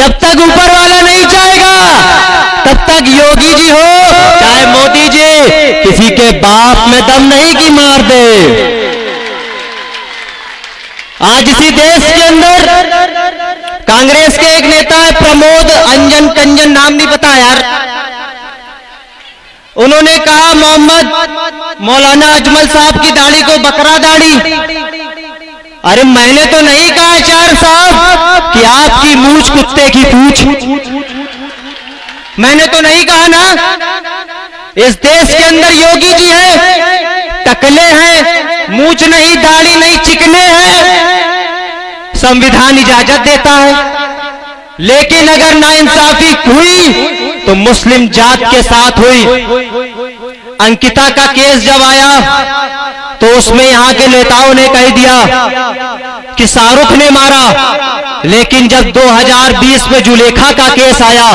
जब तक ऊपर वाला नहीं चाहेगा तब तक योगी जी हो चाहे मोदी जी, किसी के बाप में दम नहीं कि मार दे। आज इसी देश के अंदर कांग्रेस के एक नेता है प्रमोद अंजन कंजन, नाम नहीं पता यार, उन्होंने कहा मोहम्मद मौलाना अजमल साहब की दाढ़ी को बकरा दाढ़ी। अरे मैंने तो नहीं कहा चार साहब कि आपकी मूंछ कुत्ते की पूंछ, मैंने तो नहीं कहा ना। इस देश के अंदर योगी जी हैं, टकले हैं, मूंछ नहीं, दाढ़ी नहीं, चिकने हैं, संविधान इजाजत देता है। लेकिन अगर नाइंसाफी हुई तो मुस्लिम जात के साथ हुई। अंकिता का केस जब आया तो उसमें यहां के नेताओं ने कह दिया कि शाहरुख ने मारा, लेकिन जब 2020 में जुलेखा का केस आया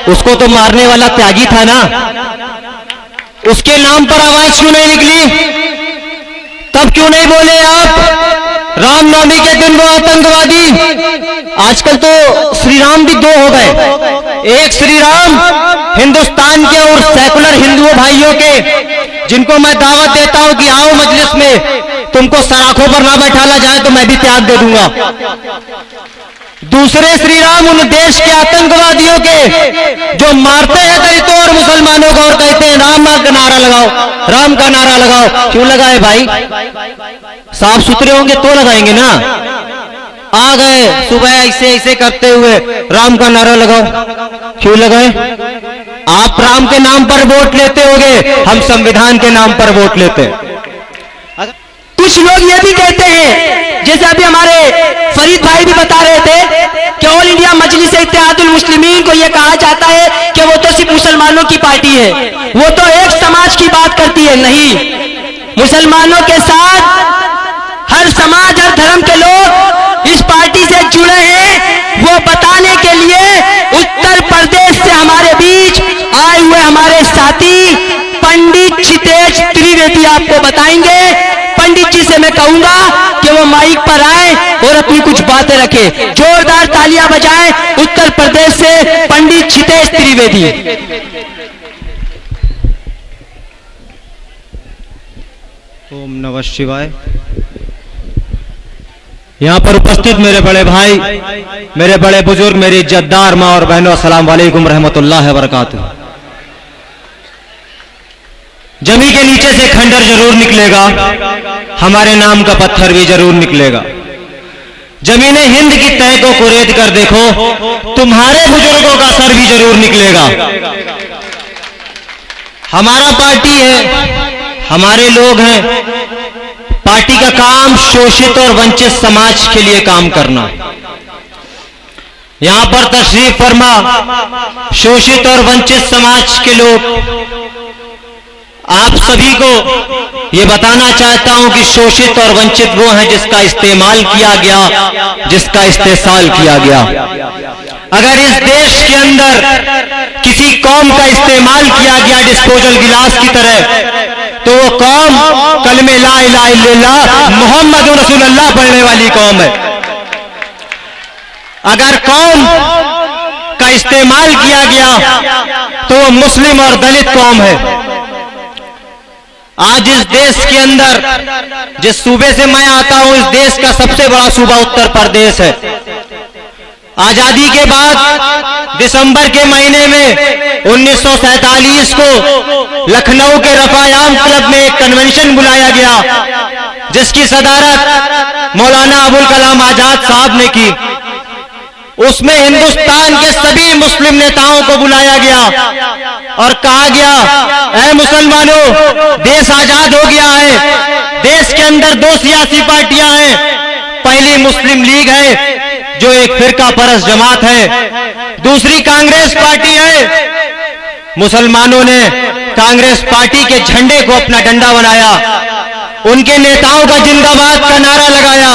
उसको तो मारने वाला त्यागी था ना, उसके नाम पर आवाज क्यों नहीं निकली? तब क्यों नहीं बोले आप रामनवमी के दिन वो आतंकवादी? आजकल तो श्री राम भी दो हो गए, एक श्री राम हिंदुस्तान के और सेकुलर हिंदुओं भाइयों के, जिनको मैं दावत देता हूं कि आओ मजलिस में, तुमको सराखों पर ना बैठाला जाए तो मैं भी त्याग दे दूंगा। दूसरे श्री राम उन देश के आतंकवादियों के जो मारते हैं दलितों और मुसलमानों को और कहते हैं राम का नारा लगाओ, राम का नारा लगाओ। क्यों लगाए भाई? साफ सुथरे होंगे तो लगाएंगे ना। आ गए सुबह ऐसे ऐसे करते हुए राम का नारा लगाओ, क्यों लगाए? आप राम के नाम पर वोट लेते होगे, हम संविधान के नाम पर वोट लेते हैं। कुछ लोग ये भी कहते हैं, जैसे अभी हमारे फरीद भाई भी बता रहे थे कि ऑल इंडिया मजलिस इत्तेहादुल मुस्लिमीन को यह कहा जाता है कि वो तो सिर्फ मुसलमानों की पार्टी है, वो तो एक समाज की बात करती है। नहीं, मुसलमानों के साथ हर समाज हर धर्म के लोग इस पार्टी से जुड़े हैं। वो बताने के लिए उत्तर प्रदेश से हमारे बीच आए हुए हमारे साथी पंडित चितेश त्रिवेदी आपको बताएंगे। पंडित जी से मैं कहूंगा कि वो माइक पर आए और अपनी कुछ बातें रखें। जोरदार तालियां बजाएं उत्तर प्रदेश से पंडित चितेश त्रिवेदी। ओम नमः शिवाय। यहां पर उपस्थित मेरे बड़े भाई, मेरे बड़े बुजुर्ग, मेरी इज्जतदार मां और बहनों, अस्सलाम वालेकुम रहमतुल्लाहि व बरकातुहू। जमी के नीचे से खंडर जरूर निकलेगा, हमारे नाम का पत्थर भी जरूर निकलेगा। जमीने हिंद की तह को कुरेद कर देखो, तुम्हारे बुजुर्गों का सर भी जरूर निकलेगा। हमारा पार्टी है, हमारे लोग हैं। पार्टी का काम शोषित और वंचित समाज के लिए काम करना। यहां पर तशरीफ फरमा शोषित और वंचित समाज के लोग, आप सभी को ये बताना चाहता हूं कि शोषित और वंचित वो हैं जिसका इस्तेमाल किया गया, जिसका इस्तेसाल किया गया। अगर इस देश के अंदर किसी कौम का इस्तेमाल किया गया डिस्पोजल गिलास की तरह, तो वो कौम कलमे ला इलाहा इल्लल्लाह मोहम्मद रसूलुल्लाह पढ़ने वाली कौम है। अगर कौम का इस्तेमाल किया गया तो वो मुस्लिम और दलित कौम है। आज इस देश के अंदर, जिस सूबे से मैं आता हूं, इस देश का सबसे बड़ा सूबा उत्तर प्रदेश है। आजादी के बाद दिसंबर के महीने में 1947 को लखनऊ के रफायाम क्लब में एक कन्वेंशन बुलाया गया, जिसकी सदारत मौलाना अबुल कलाम आजाद साहब ने की। उसमें हिंदुस्तान के सभी मुस्लिम नेताओं को बुलाया गया और कहा गया, ऐ मुसलमानों, देश आजाद हो गया है। देश के अंदर दो सियासी पार्टियां हैं। पहली मुस्लिम लीग है जो एक फिरका परस्त जमात है, दूसरी कांग्रेस पार्टी है। मुसलमानों ने कांग्रेस पार्टी के झंडे को अपना डंडा बनाया, उनके नेताओं का जिंदाबाद का नारा लगाया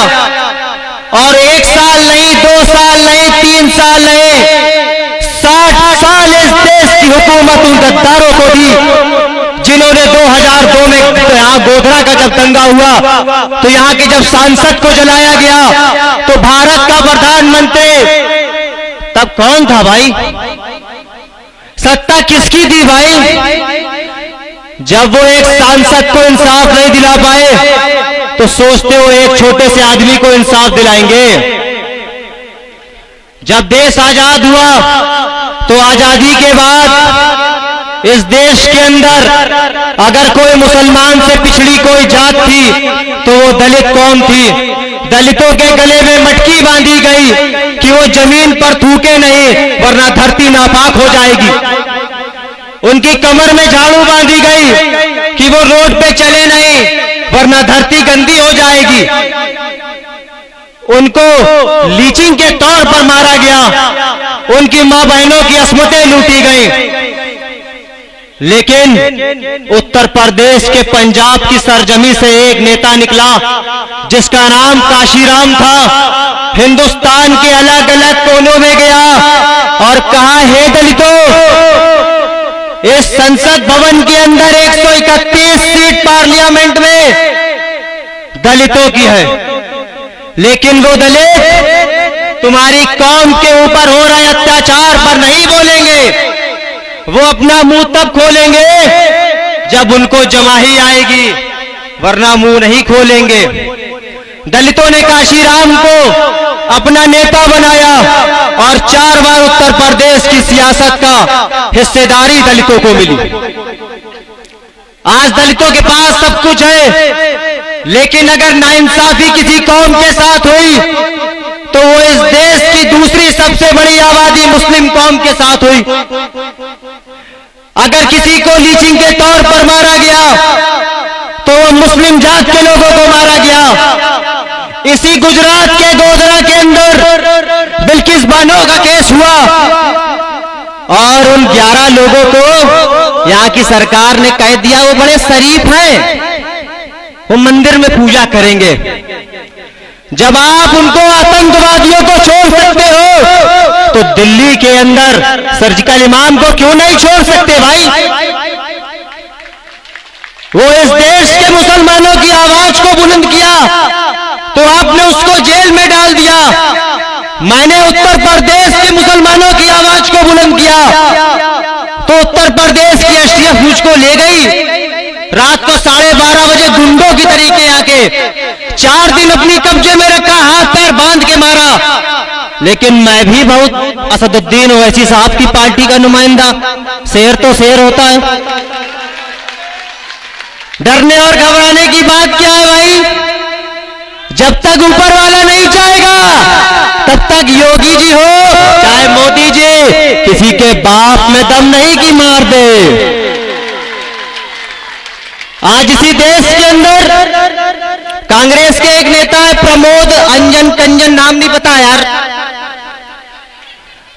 और 1 साल नहीं, 2 साल नहीं, 3 साल नहीं, 60 साल इस देश की हुकूमत उन गद्दारों को दी, जिन्होंने 2002 में यहाँ गोधरा का जब दंगा हुआ तो यहाँ के जब सांसद को जलाया गया तो भारत का प्रधानमंत्री तब कौन था भाई? सत्ता किसकी थी भाई? जब वो एक सांसद को इंसाफ नहीं दिला पाए तो सोचते हो एक छोटे से आदमी को इंसाफ दिलाएंगे? जब देश आजाद हुआ तो आजादी के बाद इस देश के अंदर अगर कोई मुसलमान से पिछड़ी कोई जात थी तो वो दलित कौम थी। दलितों के गले में मटकी बांधी गई कि वो जमीन पर थूके नहीं वरना धरती नापाक हो जाएगी। उनकी कमर में झाड़ू बांधी गई कि वो रोड पे चले नहीं वरना धरती गंदी हो जाएगी। उनको लीचिंग के तौर पर मारा गया, उनकी मां बहनों की अस्मतें लूटी गई। लेकिन उत्तर प्रदेश के पंजाब की सरजमी से एक नेता निकला जिसका नाम काशीराम था। हिंदुस्तान के अलग अलग कोनों में गया और कहा, हे दलितों, इस संसद भवन के अंदर 131 सीट पार्लियामेंट में दलितों की है, लेकिन वो दलित तुम्हारी कौम के ऊपर हो रहे अत्याचार पर नहीं बोलेंगे। वो अपना मुंह तब खोलेंगे जब उनको जमाही आएगी, वरना मुंह नहीं खोलेंगे। दलितों ने काशीराम को अपना नेता बनाया और 4 बार उत्तर प्रदेश की सियासत का हिस्सेदारी दलितों को मिली। आज दलितों के पास सब कुछ है, लेकिन अगर नाइंसाफी किसी कौम के साथ हुई तो वो इस देश की दूसरी सबसे बड़ी आबादी मुस्लिम कौम के साथ हुई। अगर किसी को लीचिंग के तौर पर मारा गया तो वो मुस्लिम जात के लोगों को मारा गया। इसी गुजरात के गोधरा के अंदर बिल्किस बानो का केस हुआ और उन 11 लोगों को यहाँ की सरकार ने कह दिया वो बड़े शरीफ हैं, वो मंदिर में पूजा करेंगे। जब आप उनको आतंकवादियों को छोड़ सकते हो तो दिल्ली के अंदर सर्जिकल इमाम को क्यों नहीं छोड़ सकते भाई? वो इस देश के मुसलमानों की आवाज को बुलंद किया तो आपने उसको जेल में डाल दिया। मैंने उत्तर प्रदेश के मुसलमानों की आवाज को बुलंद किया तो उत्तर प्रदेश की एसटीएफ मुझको ले गई। रात को 12:30 बजे गुंडों की तरीके आके 4 दिन अपनी कब्जे में रखा, हाथ पैर बांध के मारा। लेकिन मैं भी बहुत असदुद्दीन ओवैसी साहब की पार्टी का नुमाइंदा, शेर तो शेर होता है। डरने और घबराने की बात क्या है भाई? जब तक ऊपर वाला नहीं चाहेगा तब तक योगी जी हो चाहे मोदी जी, किसी के बाप में दम नहीं कि मार दे। आज इसी देश के अंदर कांग्रेस के एक नेता है प्रमोद अंजन कंजन, नाम नहीं पता यार,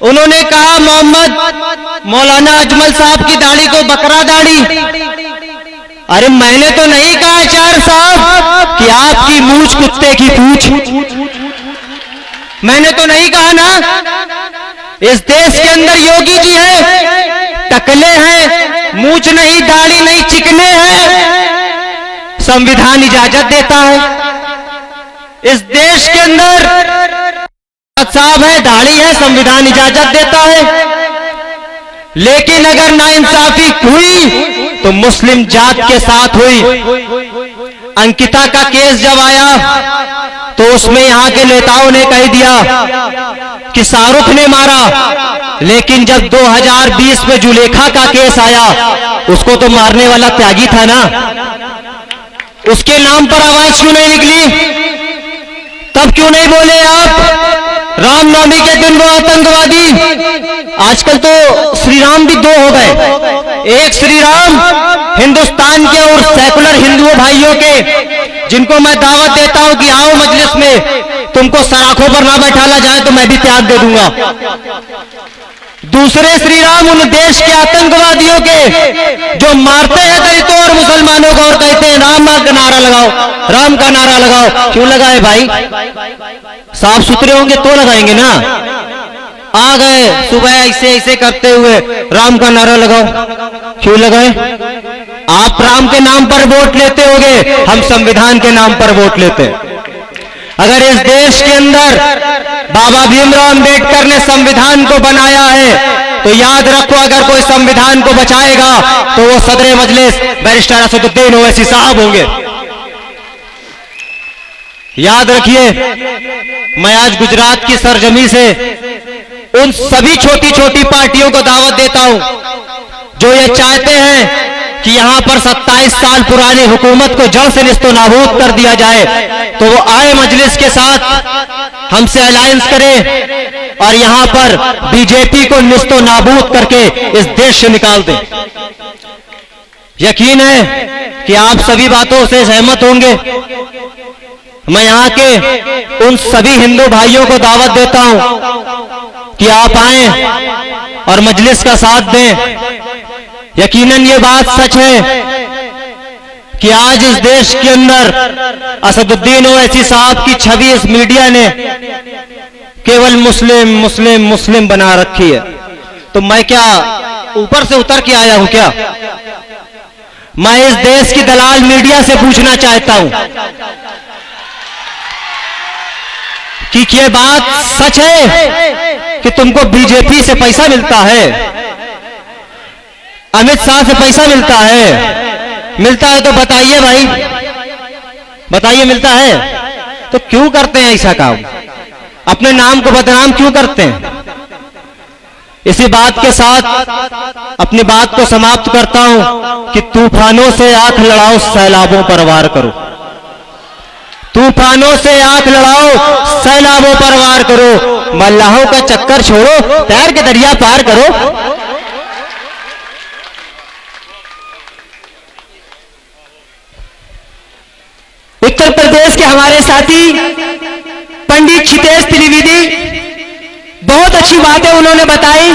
उन्होंने कहा मोहम्मद मौलाना अजमल साहब की दाढ़ी को बकरा दाढ़ी। अरे मैंने तो नहीं कहा चार साहब कि आपकी मूंछ कुत्ते की पूंछ, मैंने तो नहीं कहा ना। इस देश के अंदर योगी जी हैं, टकले हैं, मूंछ नहीं, दाढ़ी नहीं, चिकने हैं, संविधान इजाजत देता है। इस देश के अंदर साहब है, दाढ़ी है, संविधान इजाजत देता है। लेकिन अगर नाइंसाफी हुई तो मुस्लिम जात के साथ हुई। अंकिता का केस जब आया तो उसमें यहां के नेताओं ने कह दिया कि शाहरुख ने मारा, लेकिन जब 2020 में जुलेखा का केस आया उसको तो मारने वाला त्यागी था ना, उसके नाम पर आवाज क्यों नहीं निकली? तब क्यों नहीं बोले आप रामनवमी के दिन वो आतंकवादी? आजकल तो श्री राम भी 2 हो गए, एक श्री राम हिंदुस्तान के और सेकुलर हिंदुओं भाइयों के, जिनको मैं दावत देता हूं कि आओ मजलिस में, तुमको सराखों पर ना बैठाला जाए तो मैं भी त्याग दे दूंगा। दूसरे श्री राम उन देश के आतंकवादियों के जो मारते हैं दलितों और मुसलमानों को और कहते हैं राम का नारा लगाओ, राम का नारा लगाओ। क्यों लगाए भाई? साफ सुथरे होंगे तो लगाएंगे ना। आ गए सुबह ऐसे ऐसे करते हुए राम का नारा लगाओ, क्यों लगाए? आप राम के नाम पर वोट लेते होगे, हम संविधान के नाम पर वोट लेते। अगर इस देश के अंदर बाबा भीमराव अंबेडकर ने संविधान को बनाया है, तो याद रखो अगर कोई संविधान को बचाएगा तो वो सदर मजलिस बैरिस्टर असदुद्दीन ओवैसी साहब होंगे। याद रखिए, मैं आज गुजरात की सरजमी से उन सभी छोटी छोटी पार्टियों को दावत देता हूं जो ये चाहते हैं कि यहां पर 27 साल पुरानी हुकूमत को जड़ से निस्तो नाबूद कर दिया जाए, तो वो आए मजलिस के साथ हमसे अलायंस करें और यहां पर बीजेपी को निस्तो नाबूद करके इस देश से निकाल दें। यकीन है कि आप सभी बातों से सहमत होंगे। मैं यहां के उन सभी हिंदू भाइयों को दावत देता हूं कि आप आएं और मजलिस का साथ दें। यकीनन ये बात सच है कि आज इस देश के अंदर असदुद्दीन ओवैसी साहब की छवि इस मीडिया ने केवल मुस्लिम मुस्लिम मुस्लिम बना रखी है। तो मैं क्या ऊपर से उतर के आया हूं क्या? मैं इस देश की दलाल मीडिया से पूछना चाहता हूं कि क्या बात सच है कि तुमको बीजेपी से पैसा मिलता है, अमित शाह से पैसा मिलता है? मिलता है तो बताइए भाई, बताइए मिलता है तो क्यों करते हैं ऐसा काम? अपने नाम को बदनाम क्यों करते हैं? इसी बात के साथ अपनी बात को समाप्त करता हूं कि तूफानों से आंख लड़ाओ, सैलाबों पर वार करो। तूफानों से आंख लड़ाओ, सैलाबों पर वार करो। मल्लाहों का चक्कर छोड़ो, प्यार के दरिया पार करो। उत्तर प्रदेश के हमारे साथी पंडित क्षितेश त्रिवेदी बहुत अच्छी बातें उन्होंने बताई।